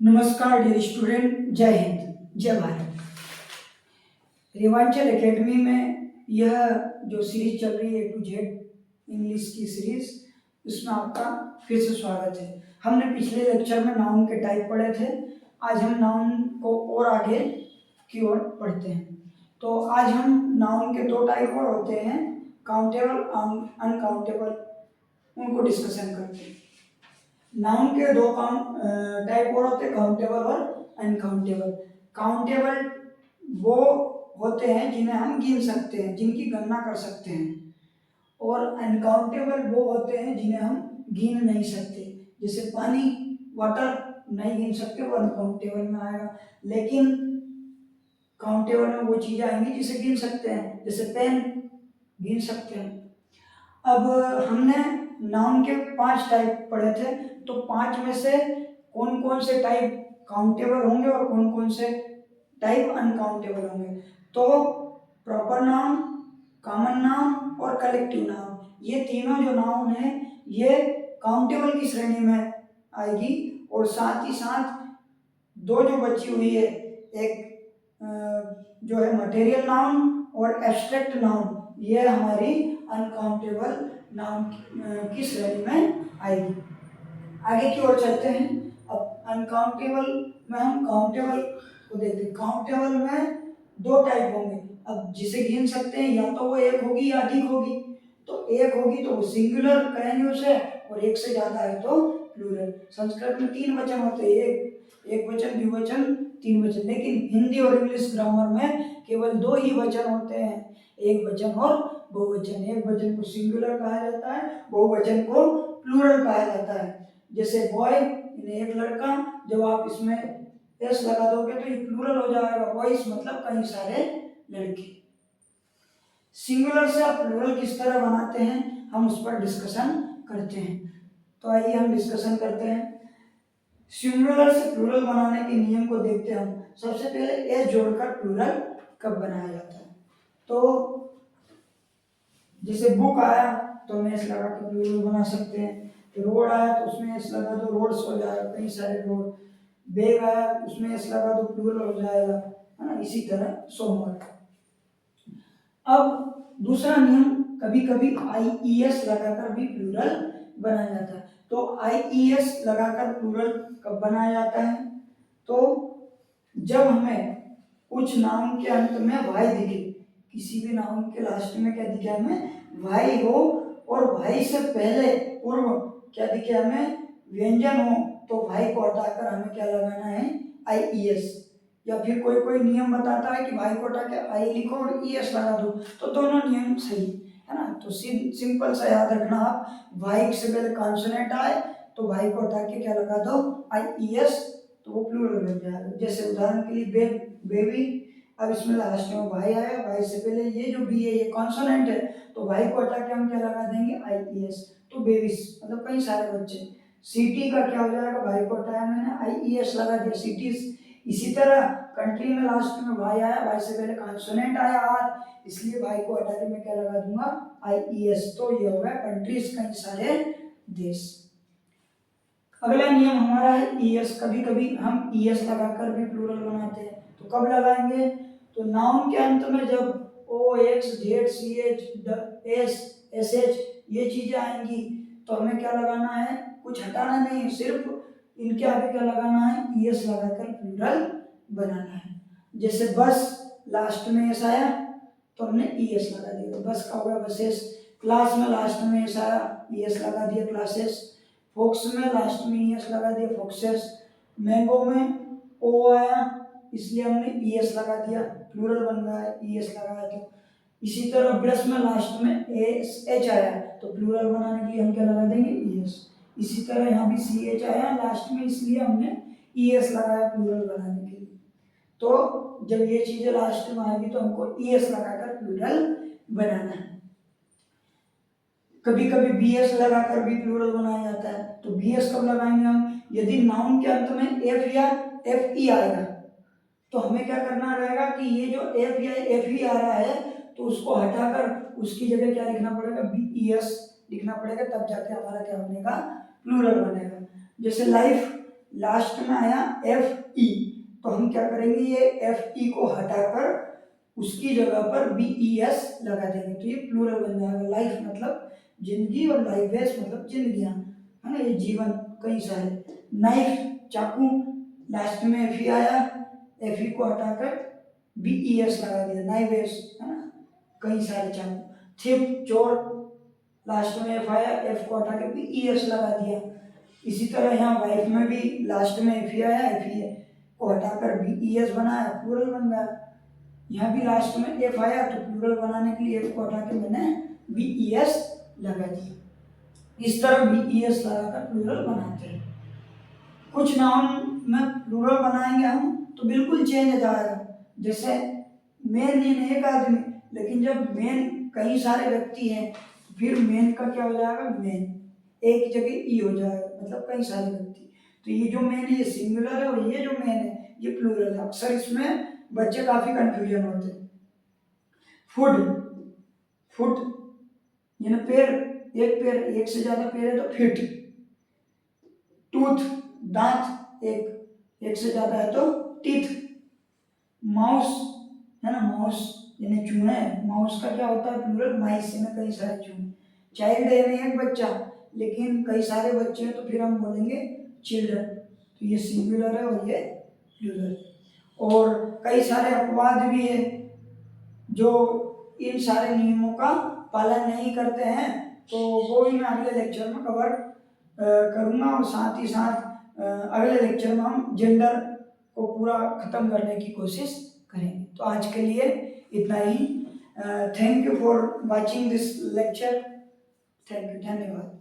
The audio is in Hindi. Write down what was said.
नमस्कार डियर स्टूडेंट, जय हिंद जय भारत। रेवांचल एकेडमी में यह जो सीरीज चल रही है A to Z इंग्लिश की सीरीज, उसमें आपका फिर से स्वागत है। हमने पिछले लेक्चर में नाउन के टाइप पढ़े थे। आज हम नाउन को और आगे की ओर पढ़ते हैं। तो आज हम नाउन के दो टाइप और होते हैं, काउंटेबल और अनकाउंटेबल, उनको डिस्कशन करते हैं। नाउन के दो टाइप और होते हैं, काउंटेबल और अनकाउंटेबल। काउंटेबल वो होते हैं जिन्हें हम गिन सकते हैं, जिनकी गणना कर सकते हैं, और अनकाउंटेबल वो होते हैं जिन्हें हम गिन नहीं सकते। जैसे पानी, वाटर नहीं गिन सकते, वो अनकाउंटेबल में आएगा। लेकिन काउंटेबल में वो चीजें आएंगी जिसे गिन सकते हैं, जैसे पेन गिन सकते हैं। अब हमने नाउन के 5 टाइप पढ़े थे, तो 5 में से कौन कौन से टाइप काउंटेबल होंगे और कौन कौन से टाइप अनकाउंटेबल होंगे। तो प्रॉपर नाउन, कॉमन नाउन और कलेक्टिव नाउन, ये तीनों जो नाउन है ये काउंटेबल की श्रेणी में आएगी। और साथ ही साथ दो जो बची हुई है, एक जो है मटेरियल नाउन और एब्स्ट्रैक्ट नाउन, ये हमारी अनकाउंटेबल नाउन की श्रेणी में आएगी। आगे की ओर चलते हैं। अब अनकाउंटेबल में हम काउंटेबल को देखते हैं। काउंटेबल में दो टाइप होंगे। अब जिसे गिन सकते हैं, या तो वो एक होगी या अधिक होगी। तो एक होगी तो वो सिंगुलर कहेंगे उसे, और एक से ज्यादा है तो प्लूरल। संस्कृत में 3 वचन होते हैं, एक वचन, द्विवचन, 3 वचन। लेकिन हिंदी और इंग्लिश ग्रामर में केवल 2 ही वचन होते हैं, एक वचन और बहुवचन। एक वचन को सिंगुलर कहा जाता है, बहुवचन को प्लूरल कहा जाता है। जैसे बॉय, एक लड़का, जब आप इसमें एस लगा दोगे तो ये प्लूरल हो जाएगा, बॉयज मतलब कई सारे लड़के। सिंगुलर से आप प्लूरल किस तरह बनाते हैं, हम उस पर डिस्कशन करते हैं। तो आइए हम डिस्कशन करते हैं। सिंगुलर से प्लूरल बनाने के नियम को देखते हैं हम। सबसे पहले एस जोड़कर प्लूरल कब बनाया जाता है। तो जैसे बुक आया तो हम एस लगा के प्लूरल बना सकते हैं। रोड आया तो उसमें एस लगा दो, रोड्स हो जाएगा, कई सारे रोड। बैग आया उसमें एस लगा दो, प्लूरल हो जाएगा, है ना। इसी तरह सोमवार। अब दूसरा नियम, कभी कभी IES लगाकर भी प्लूरल बनाया जाता है। तो IES लगाकर प्लूरल कब बनाया जाता है, तो जब हमें कुछ नाउन के अंत में वाई दिखे, किसी भी नाउन के लास्ट में क्या दिखे हमें, वाई हो, और वाई से पहले पूर्व क्या दिखे हमें, व्यंजन हो, तो वाई को हटाकर हमें क्या लगाना है, IES। या फिर कोई कोई नियम बताता है कि वाई को हटा के आई लिखो और ES लगा दो, तो दोनों नियम सही है ना। तो सिंपल सा याद रखना आप, वाई से पहले कॉन्सोनेंट आए तो वाई को हटा के क्या लगा दो, IES, तो वो प्लूरल बन जाएगा। जैसे उदाहरण के लिए बेबी, अब इसमें लास्ट में वाई आया, वाई से पहले ये जो बी है ये कॉन्सोनेंट है, तो वाई को हटा के हम क्या लगा देंगे, IES, तो बेबीज मतलब कई सारे बच्चे। सिटी का क्या हो जाएगा, वाई को हटाया मैंने, IES लगा दिया, सिटीज। इसी तरह कंट्री में लास्ट में वाई आया, वाई से पहले कॉन्सोनेंट आया आर, इसलिए वाई को हटा के मैं क्या लगा दूंगा, IES, तो ये होगा कंट्रीज, कई सारे देश। अगला नियम हमारा है ES। कभी कभी हम ES लगाकर भी प्लूरल बनाते हैं, तो कब लगाएंगे, तो नाउन के अंत में जब OX, Z, CH, S, SH ये चीजें आएंगी तो हमें क्या लगाना है, कुछ हटाना नहीं है, सिर्फ इनके आगे क्या लगाना है, ES लगाकर प्लूरल बनाना है। जैसे बस, लास्ट में एस आया तो हमने ES लगा दिया, तो बस का होगा बसेस। क्लास में लास्ट में एस आया, ES लगा दिया, क्लासेस। फोक्स में लास्ट में ES लगा दिया, फोक्सेस। मैंगो में O आया इसलिए हमने ES लगा दिया, प्लूरल बन रहा है, ES लगाया तो। इसी तरह ब्रश में लास्ट में H आया तो प्लूरल बनाने के लिए हम क्या लगा देंगे, ES। इसी तरह यहाँ भी CH आया लास्ट में, इसलिए हमने ES लगाया प्लूरल बनाने के लिए। तो जब ये चीजें लास्ट में आएगी तो हमको ES लगाकर प्लूरल बनाना है। कभी कभी BS लगाकर भी प्लूरल बनाया जाता है, तो BS कब लगाएंगे हम, यदि नाउन के अंत में F या FE आएगा तो हमें क्या करना रहेगा कि ये जो F या FE आ रहा है तो उसको हटाकर उसकी जगह क्या लिखना पड़ेगा, BES लिखना पड़ेगा, तब जाके हमारा क्या बनेगा, प्लूरल बनेगा। जैसे लाइफ, लास्ट में आया एफ ई, तो हम क्या करेंगे, ये एफ ई को हटाकर उसकी जगह पर बी ई एस लगा देंगे, तो ये प्लूरल बन जाएगा। लाइफ मतलब जिंदगी और लाइवेस मतलब जिंदगियां, है ना, ये जीवन कई सारे। नाइफ चाकू, लास्ट में एफ ई आया, एफ ई को हटाकर बी ई एस लगा दिया, नाइवेस, है ना, कई सारे चाकू। थिप चोर, लास्ट में एफ आया, एफ को हटा के बी ई एस लगा दिया। इसी तरह यहाँ वाइफ में भी लास्ट में एफ ई आया, एफ ई को हटाकर बी ई एस बनाया, प्लूरल बन गया। यहाँ भी लास्ट में एफ आया तो प्लूरल बनाने के लिए एफ को हटा के मैंने बी ई एस लगा दिया। इस तरह बी ई एस लगाकर प्लूरल बनाते हैं। कुछ नाउन में प्लूरल बनाएंगे हम तो बिल्कुल चेंज हो जाएगा। जैसे मेन इन एक आदमी, लेकिन जब मेन कई सारे व्यक्ति हैं फिर मेन का क्या हो जाएगा, मेन एक जगह ई हो जाएगा, मतलब कई सारे व्यक्ति। तो ये जो मेन है ये सिंगुलर है और ये जो मेन है ये प्लूरल है। अक्सर इसमें बच्चे काफी कंफ्यूजन होते हैं। फुट, फुट यानी पैर, एक पैर, एक से ज्यादा पैर है तो फिट। टूथ दांत, एक से ज्यादा है तो टीथ। माउस है ना, माउस यानी चूहे, माउस का क्या होता है प्लूरल, माइस यानी कई सारे चूहे। चाइल्ड यानी एक बच्चा, लेकिन कई सारे बच्चे हैं तो फिर हम बोलेंगे चिल्ड्रन, तो ये सिंगुलर है और ये प्लूरल। और कई सारे अपवाद भी है जो इन सारे नियमों का पालन नहीं करते हैं, तो वो भी मैं अगले लेक्चर में कवर करूँगा। और साथ ही साथ अगले लेक्चर में हम जेंडर को पूरा खत्म करने की कोशिश करेंगे। तो आज के लिए इतना ही। Thank you for watching this lecture. Thank you, धन्यवाद।